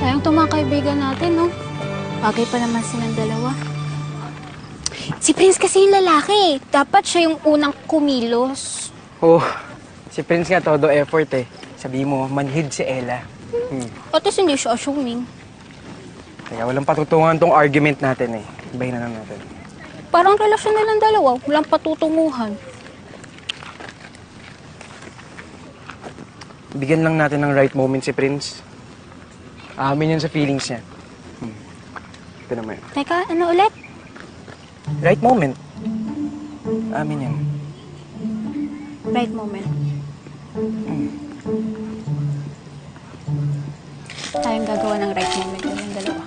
Sayang itong mga kaibigan natin, no? Bagay pa naman silang dalawa. Si Prince kasi yung lalaki. Dapat siya yung unang kumilos. Oh, si Prince nga todo effort eh. Sabi mo, manhid si Ella. At least hindi siya assuming. Kaya walang patutungan tong argument natin eh. Ibahin na lang natin. Parang relasyon nilang dalawa. Walang patutunguhan. Bigyan lang natin ng right moment si Prince. Amin yan sa feelings niya. Ito naman. Teka, ano ulit? Right moment. Amin yan. Right moment. Tayong gagawa ng right moment yung dalawa.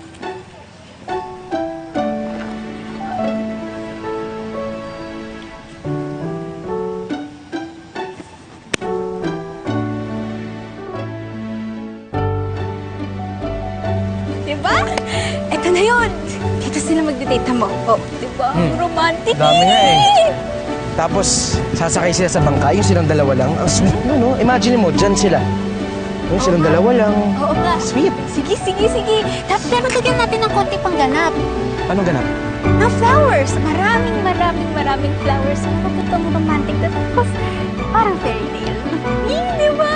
Diba? Eto na yun. Dito sila magdidate mo. Oh, diba? Romantic Dami nga eh. Tapos, sasakay sila sa bangka, yung silang dalawa lang. Ang sweet no, no? Imagine mo, dyan sila. Yung silang dalawa lang. Oo nga. Sweet. Sige, sige, sige. Tapos bigyan natin ng konti pang ganap. Anong ganap? Ng flowers. Maraming flowers. Magandang romantic. Tapos, parang fairy tale. Diba?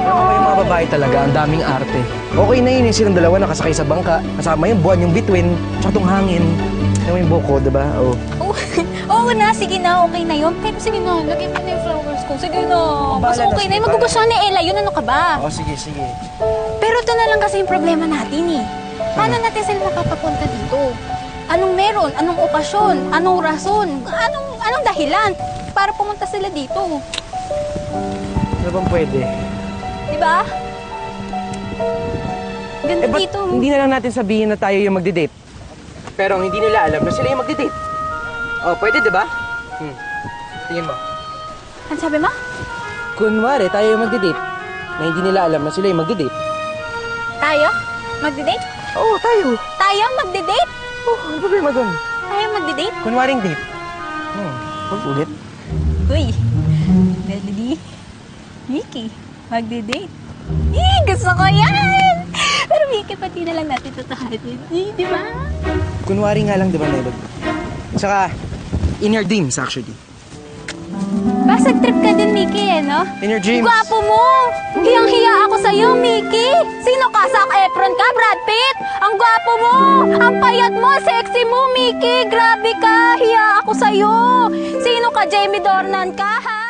Alam mo yung mga babae talaga, ang daming arte. Okay na yun yung silang dalawa nakasakay sa bangka. Kasama yung buwan, yung bituin, tsaka tong hangin. Alam mo yung buko, diba? Oh. Oo na, sige na, okay na yun. Pero sige na, lagay mo na yung flowers ko. Sige na, mas Bahala na, okay na sige, yun. Magugustuhan ni Ella, yun ano ka ba? Oh, sige, sige. Pero ito na lang kasi yung problema natin eh. Paano natin sila makapapunta dito? Anong meron? Anong okasyon? Anong rason? Anong dahilan para pumunta sila dito? Ano bang pwede? Diba? Ganda Ba't dito. hindi na lang natin sabihin na tayo yung magdi-date? Pero hindi nila alam na sila yung magdi-date. Oh, pwede, diba? Tingin mo. Ano sabi mo? Kunwari, tayo yung magdi-date. Na hindi nila alam na sila yung magdi-date. Tayo? Magdi-date? Oo, tayo. Tayo magdi-date? Oh, ano problema dun? Tayo magdi-date? Kunwaring date. Ulit. Uy, Melody, Mickey, magdi-date. Gusto ko yan! Pero Mickey, pati na lang natin tatahanin. Di ba? Kunwari nga lang, di ba, Melod? Saka, in your dreams, actually. Basag trip ka din, Mickey, eh, no? In your dreams. Gwapo mo! Hiyang-hiya ako sa'yo, Mickey! Sino ka? Zac Efron ka? Brad Pitt? Ang gwapo mo! Ang payat mo! Sexy mo, Mickey! Grabe ka! Hiya ako sa'yo! Sino ka? Jamie Dornan ka, ha?